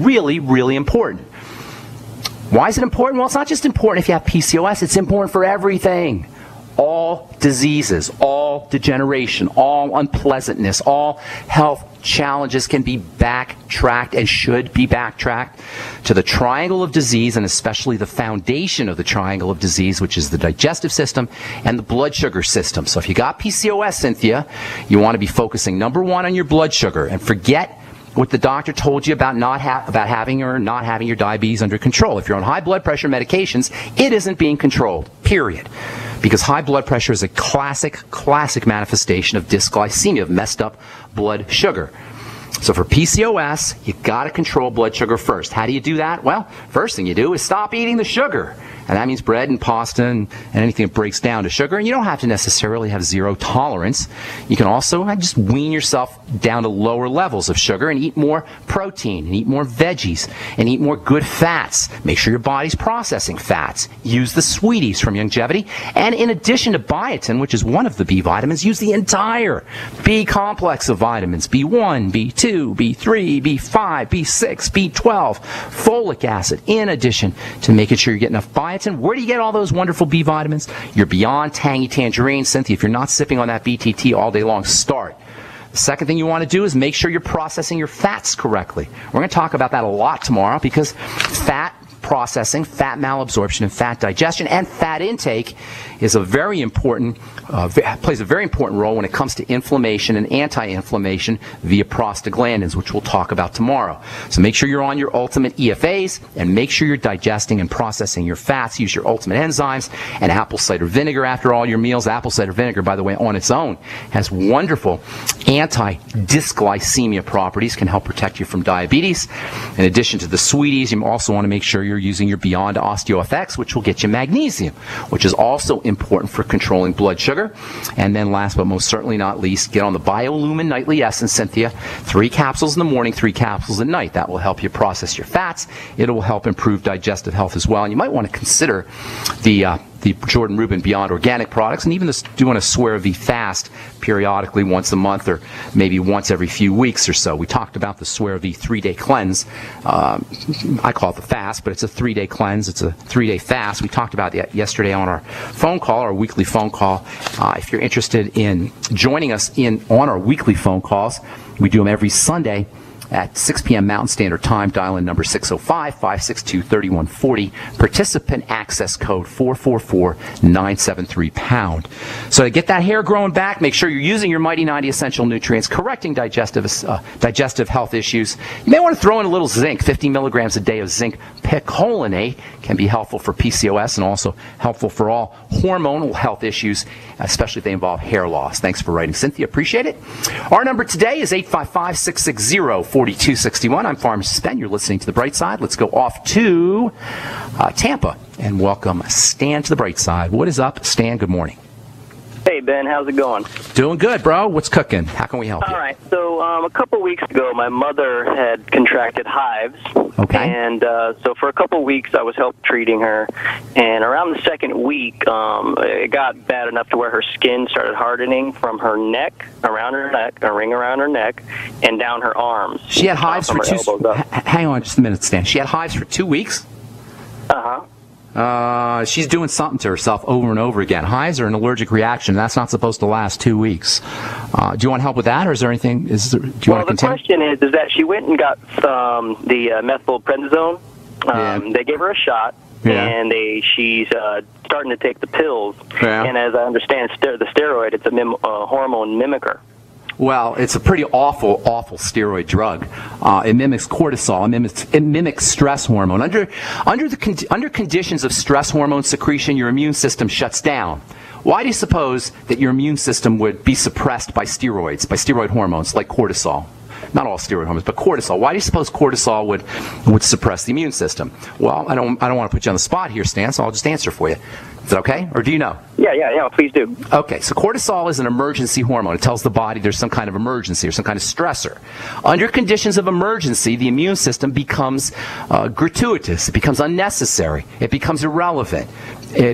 really, really important. Why is it important? Well, it's not just important if you have PCOS. It's important for everything. All diseases, all degeneration, all unpleasantness, all health challenges can be backtracked and should be backtracked to the triangle of disease, and especially the foundation of the triangle of disease, which is the digestive system and the blood sugar system. So if you got PCOS, Cynthia, you want to be focusing, number one, on your blood sugar, and forget what the doctor told you about having or not having your diabetes under control. If you're on high blood pressure medications, it isn't being controlled, period. Because high blood pressure is a classic manifestation of dysglycemia, of messed up blood sugar. So for PCOS, you got to control blood sugar first. How do you do that? Well, first thing you do is stop eating the sugar. And that means bread and pasta and anything that breaks down to sugar. And you don't have to necessarily have zero tolerance. You can also just wean yourself down to lower levels of sugar and eat more protein and eat more veggies and eat more good fats. Make sure your body's processing fats. Use the sweeties from Longevity. And in addition to biotin, which is one of the B vitamins, use the entire B complex of vitamins. B1, B2, B3, B5, B6, B12, folic acid, in addition to making sure you're getting enough biotin. Where do you get all those wonderful B vitamins? You're beyond tangy tangerine. Cynthia, if you're not sipping on that BTT all day long, start. The second thing you want to do is make sure you're processing your fats correctly. We're going to talk about that a lot tomorrow, because fat processing, fat malabsorption, and fat digestion, and fat intake is a very important, plays a very important role when it comes to inflammation and anti-inflammation via prostaglandins, which we'll talk about tomorrow. So make sure you're on your ultimate EFAs, and make sure you're digesting and processing your fats. Use your ultimate enzymes and apple cider vinegar after all your meals. Apple cider vinegar, by the way, on its own has wonderful anti-dysglycemia properties, can help protect you from diabetes. In addition to the sweeties, you also want to make sure you're using your Beyond OsteoFX, which will get you magnesium, which is also important for controlling blood sugar. And then last but most certainly not least, get on the BioLumin Nightly Essence, Cynthia. 3 capsules in the morning, 3 capsules at night. That will help you process your fats. It will help improve digestive health as well. And you might want to consider the Jordan Rubin Beyond Organic products, and even doing a Swear V fast periodically once a month or maybe once every few weeks or so. We talked about the Swear V 3-day cleanse. I call it the fast, but it's a 3-day cleanse. It's a 3-day fast. We talked about that yesterday on our phone call, our weekly phone call. If you're interested in joining us on our weekly phone calls, we do them every Sunday at 6 p.m. Mountain Standard Time. Dial in number 605-562-3140. Participant access code 444-973-POUND. So to get that hair growing back, make sure you're using your Mighty 90 Essential Nutrients, correcting digestive health issues. You may want to throw in a little zinc. 50 milligrams a day of zinc picolinate can be helpful for PCOS and also helpful for all hormonal health issues, especially if they involve hair loss. Thanks for writing, Cynthia. Appreciate it. Our number today is 855-660-4261. I'm Pharmacist Ben. You're listening to The Bright Side. Let's go off to Tampa and welcome Stan to The Bright Side. What is up, Stan? Good morning. Hey, Ben. How's it going? Doing good, bro. What's cooking? How can we help you? All right. So a couple weeks ago, my mother had contracted hives. Okay. And so for a couple weeks, I was help treating her. And around the second week, it got bad enough to where her skin started hardening from her neck, around her neck, a ring around her neck, and down her arms. She had hives for 2 weeks. Hang on just a minute, Stan. She had hives for 2 weeks? Uh-huh. She's doing something to herself over and over again. Hives are an allergic reaction. That's not supposed to last 2 weeks. Do you want help with that, or is there anything? Do you want to continue? The question is that she went and got the methylprednisone. They gave her a shot, and she's starting to take the pills. Yeah. And as I understand, the steroid, it's a hormone mimicker. Well, it's a pretty awful steroid drug. It mimics cortisol. It mimics stress hormone. Under conditions of stress hormone secretion, your immune system shuts down. Why do you suppose that your immune system would be suppressed by steroids, by steroid hormones like cortisol? Not all steroid hormones, but cortisol. Why do you suppose cortisol would suppress the immune system? Well, I don't want to put you on the spot here, Stan, so I'll just answer for you. Is that okay, or do you know? Yeah, Yeah, please do. Okay, so cortisol is an emergency hormone. It tells the body there's some kind of emergency or some kind of stressor. Under conditions of emergency, the immune system becomes gratuitous. It becomes unnecessary. It becomes irrelevant.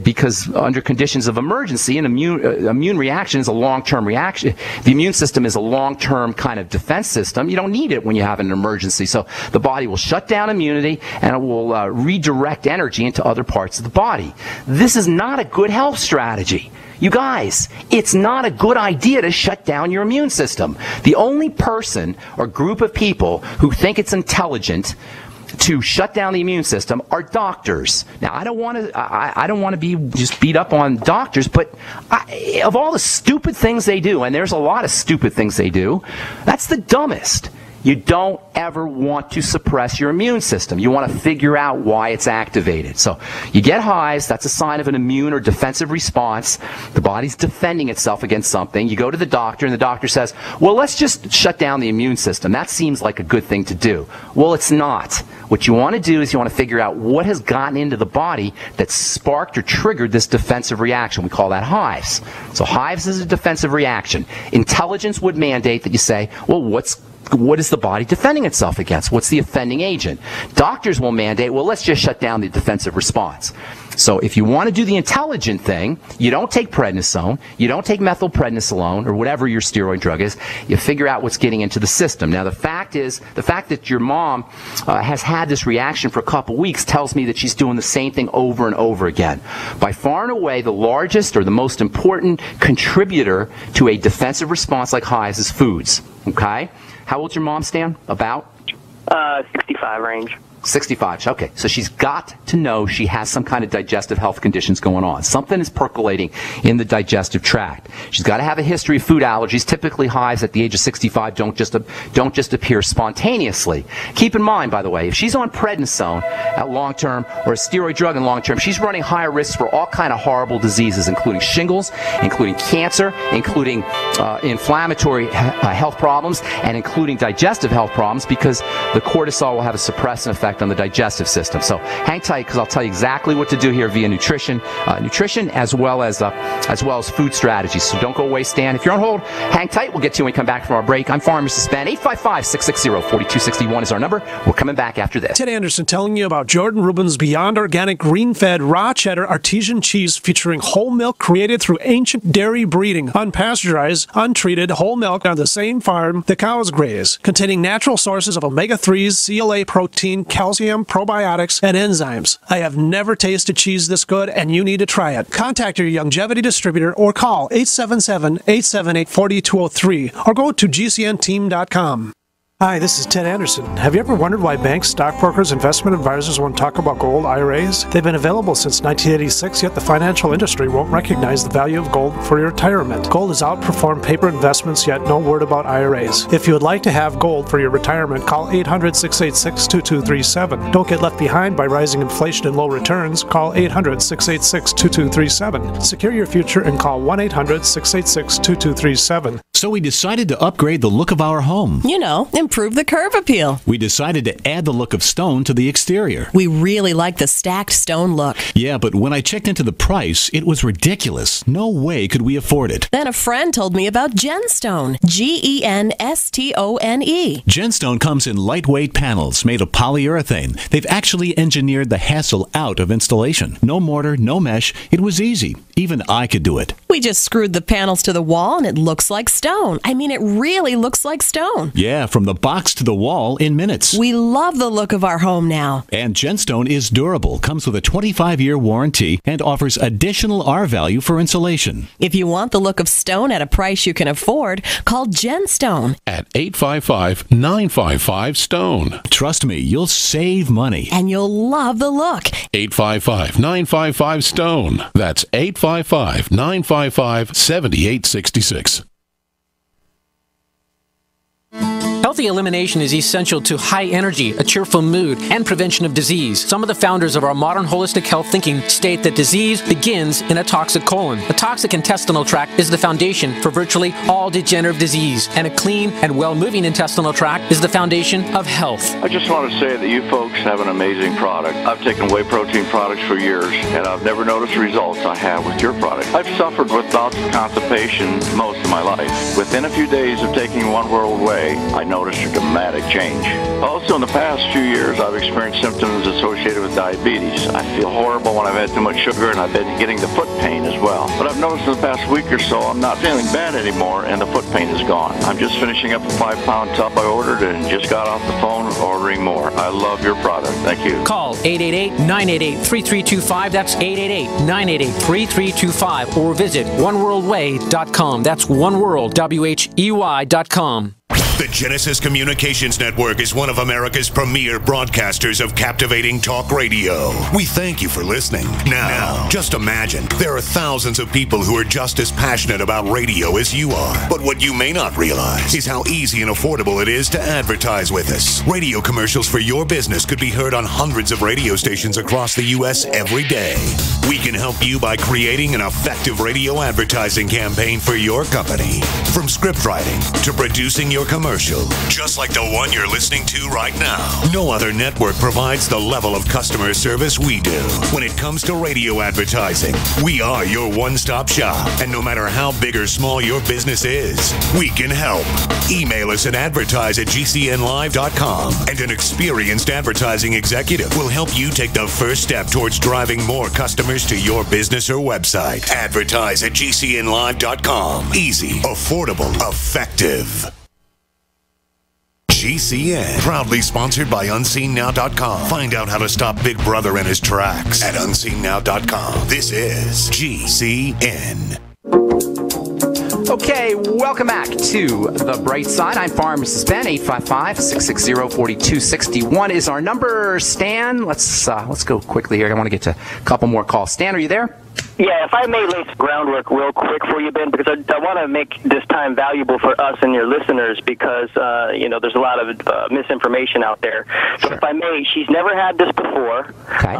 Because under conditions of emergency, an immune reaction is a long-term reaction. The immune system is a long-term kind of defense system. You don't need it when you have an emergency. So the body will shut down immunity, and it will redirect energy into other parts of the body. This is not a good health strategy. You guys, it's not a good idea to shut down your immune system. The only person or group of people who think it's intelligent to shut down the immune system are doctors. Now, I don't want to be just beat up on doctors, but of all the stupid things they do, and there's a lot of stupid things they do, that's the dumbest. You don't ever want to suppress your immune system. You want to figure out why it's activated. So you get hives, that's a sign of an immune or defensive response. The body's defending itself against something. You go to the doctor, and the doctor says, well, let's just shut down the immune system. That seems like a good thing to do. Well, it's not. What you want to do is you want to figure out what has gotten into the body that sparked or triggered this defensive reaction. We call that hives. So hives is a defensive reaction. Intelligence would mandate that you say, well, what is the body defending itself against? What's the offending agent? Doctors will mandate, well, let's just shut down the defensive response. So if you want to do the intelligent thing, you don't take prednisone, you don't take methylprednisolone, or whatever your steroid drug is. You figure out what's getting into the system. Now, the fact that your mom has had this reaction for a couple weeks tells me that she's doing the same thing over and over again. By far and away, the largest or the most important contributor to a defensive response like hives is foods. Okay? How old's your mom, Stan? About? 65 range. 65. Okay, so she's got to know she has some kind of digestive health conditions going on. Something is percolating in the digestive tract. She's got to have a history of food allergies. Typically, hives at the age of 65 don't just appear spontaneously. Keep in mind, by the way, if she's on prednisone at long term or a steroid drug in long term, she's running higher risks for all kind of horrible diseases, including shingles, including cancer, including inflammatory health problems, and including digestive health problems, because the cortisol will have a suppressant effect on the digestive system. So hang tight, because I'll tell you exactly what to do here via nutrition as well as food strategies. So don't go away, Stan. If you're on hold, hang tight. We'll get to you when we come back from our break. I'm Pharmacist Ben. 855-660-4261 is our number. We're coming back after this. Ted Anderson telling you about Jordan Rubin's Beyond Organic Green-Fed Raw Cheddar Artesian Cheese, featuring whole milk created through ancient dairy breeding, unpasteurized, untreated whole milk on the same farm the cows graze, containing natural sources of omega-3s, CLA protein, calcium, probiotics, and enzymes. I have never tasted cheese this good, and you need to try it. Contact your Youngevity distributor or call 877-878-4203 or go to gcnteam.com. Hi, this is Ted Anderson. Have you ever wondered why banks, stockbrokers, investment advisors won't talk about gold IRAs? They've been available since 1986, yet the financial industry won't recognize the value of gold for your retirement. Gold has outperformed paper investments, yet no word about IRAs. If you would like to have gold for your retirement, call 800-686-2237. Don't get left behind by rising inflation and low returns. Call 800-686-2237. Secure your future and call 1-800-686-2237. So we decided to upgrade the look of our home. You know, improve the curb appeal. We decided to add the look of stone to the exterior. We really like the stacked stone look. Yeah, but when I checked into the price, it was ridiculous. No way could we afford it. Then a friend told me about Genstone. Genstone. Genstone comes in lightweight panels made of polyurethane. They've actually engineered the hassle out of installation. No mortar, no mesh. It was easy. Even I could do it. We just screwed the panels to the wall and it looks like stone. I mean, it really looks like stone. Yeah, from the box to the wall in minutes. We love the look of our home now. And Genstone is durable, comes with a 25-year warranty, and offers additional R value for insulation. If you want the look of stone at a price you can afford, call Genstone at 855-955-STONE. Trust me, you'll save money. And you'll love the look. 855-955-STONE. That's 855-955-7866. Healthy Healthy elimination is essential to high energy, a cheerful mood, and prevention of disease. Some of the founders of our modern holistic health thinking state that disease begins in a toxic colon. A toxic intestinal tract is the foundation for virtually all degenerative disease, and a clean and well-moving intestinal tract is the foundation of health. I just want to say that you folks have an amazing product. I've taken whey protein products for years, and I've never noticed the results I have with your product. I've suffered with bouts of constipation most of my life. Within a few days of taking One World Whey, I noticed a dramatic change. Also, in the past few years, I've experienced symptoms associated with diabetes. I feel horrible when I've had too much sugar, and I've been getting the foot pain as well. But I've noticed in the past week or so, I'm not feeling bad anymore, and the foot pain is gone. I'm just finishing up a 5-pound tub I ordered and just got off the phone ordering more. I love your product. Thank you. Call 888-988-3325. That's 888-988-3325. Or visit oneworldway.com. That's oneworld.com. The Genesis Communications Network is one of America's premier broadcasters of captivating talk radio. We thank you for listening. Now, just imagine, there are thousands of people who are just as passionate about radio as you are. But what you may not realize is how easy and affordable it is to advertise with us. Radio commercials for your business could be heard on hundreds of radio stations across the U.S. every day. We can help you by creating an effective radio advertising campaign for your company. From script writing to producing your commercial, just like the one you're listening to right now. No other network provides the level of customer service we do. When it comes to radio advertising, we are your one-stop shop. And no matter how big or small your business is, we can help. Email us at advertise@gcnlive.com, and an experienced advertising executive will help you take the first step towards driving more customers to your business or website. Advertise@gcnlive.com. Easy, affordable, effective. GCN, proudly sponsored by UnseenNow.com. Find out how to stop Big Brother in his tracks at UnseenNow.com. This is GCN. Okay, welcome back to The Bright Side. I'm Pharmacist Ben. 855-660-4261 is our number. Stan, let's go quickly here. I want to get to a couple more calls. Stan, are you there? Yeah, if I may lay some groundwork real quick for you, Ben, because I want to make this time valuable for us and your listeners because, there's a lot of misinformation out there. So sure. If I may, she's never had this before. Okay.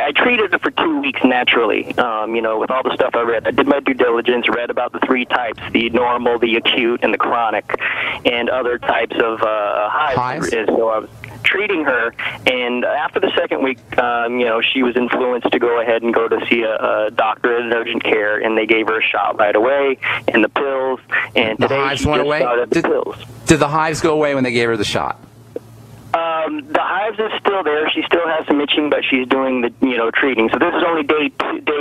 I treated it for 2 weeks naturally, with all the stuff I read. I did my due diligence, read about the 3 types, the normal, the acute, and the chronic, and other types of hives. So I was treating her, and after the second week, she was influenced to go ahead and go to see a doctor in urgent care, and they gave her a shot right away, and the pills, and the today hives she went just away? started the pills. Did the hives go away when they gave her the shot? The hives is still there. She still has some itching, but she's doing the, treating. So this is only day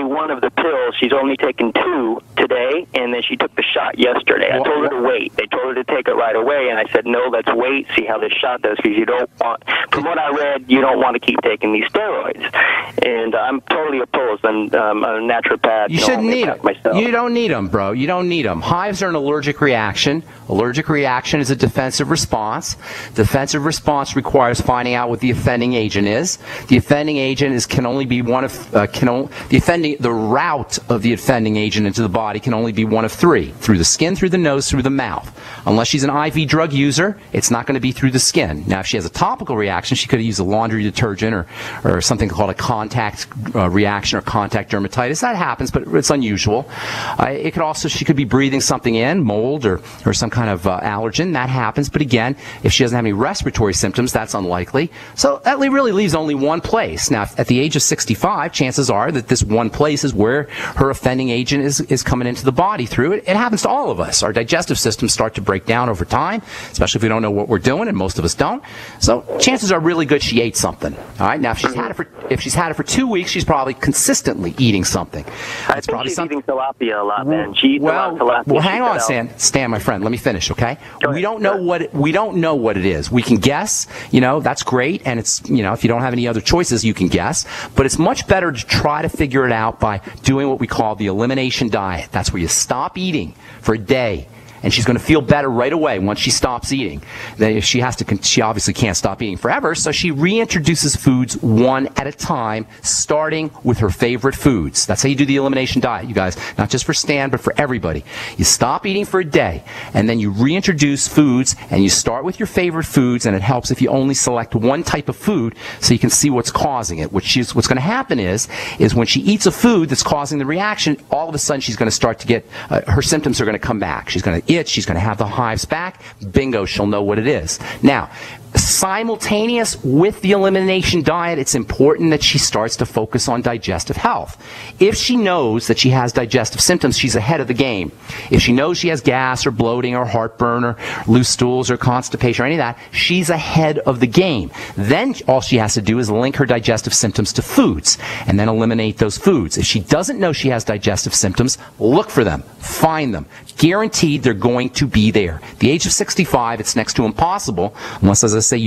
1 of the pills. She's only taken 2 today, and then she took the shot yesterday. I told her to wait. They told her to take it right away, and I said, no, let's wait, see how this shot does, because you don't want, from what I read, you don't want to keep taking these steroids. And I'm totally opposed. I'm a naturopath. You shouldn't need them. Myself. You don't need them, bro. You don't need them. Hives are an allergic reaction. Allergic reaction is a defensive response. Defensive response requires finding out what the offending agent is. The offending agent can only be one of the route of the offending agent into the body can only be one of 3: through the skin, through the nose, through the mouth. Unless she's an IV drug user, it's not going to be through the skin. Now, if she has a topical reaction, she could use a laundry detergent or something called a contact reaction or contact dermatitis. That happens, but it's unusual. She could be breathing something in, mold or some kind of allergen. That happens, but again, if she doesn't have any respiratory symptoms, that's unlikely. So that really leaves only one place. Now, at the age of 65, chances are that this one place is where her offending agent is coming into the body through it. It happens to all of us. Our digestive systems start to break down over time, especially if we don't know what we're doing, and most of us don't. So chances are really good she ate something. All right. Now, if she's had it for 2 weeks, she's probably consistently eating something. I think she's eating tilapia a lot, man. She eats a lot of tilapia. Well, hang on, Stan, my friend. Let me finish, okay? We don't know what it is. We can guess. That's great, and it's if you don't have any other choices, you can guess. But it's much better to try to figure it out by doing what we call the elimination diet. That's where you stop eating for a day, and she's going to feel better right away once she stops eating. Then if she obviously can't stop eating forever, so she reintroduces foods one at a time, starting with her favorite foods. That's how you do the elimination diet, you guys. Not just for Stan, but for everybody. You stop eating for a day, and then you reintroduce foods, and you start with your favorite foods, and it helps if you only select one type of food so you can see what's causing it. What's going to happen is when she eats a food that's causing the reaction, all of a sudden she's going to start to get, her symptoms are going to come back. She's going to itch, she's going to have the hives back. Bingo, she'll know what it is. Now, simultaneous with the elimination diet, it's important that she starts to focus on digestive health. If she knows that she has digestive symptoms, she's ahead of the game. If she knows she has gas or bloating or heartburn or loose stools or constipation or any of that, she's ahead of the game. Then all she has to do is link her digestive symptoms to foods and then eliminate those foods. If she doesn't know she has digestive symptoms, look for them, find them. Guaranteed they're going to be there. At the age of 65, it's next to impossible, unless, as I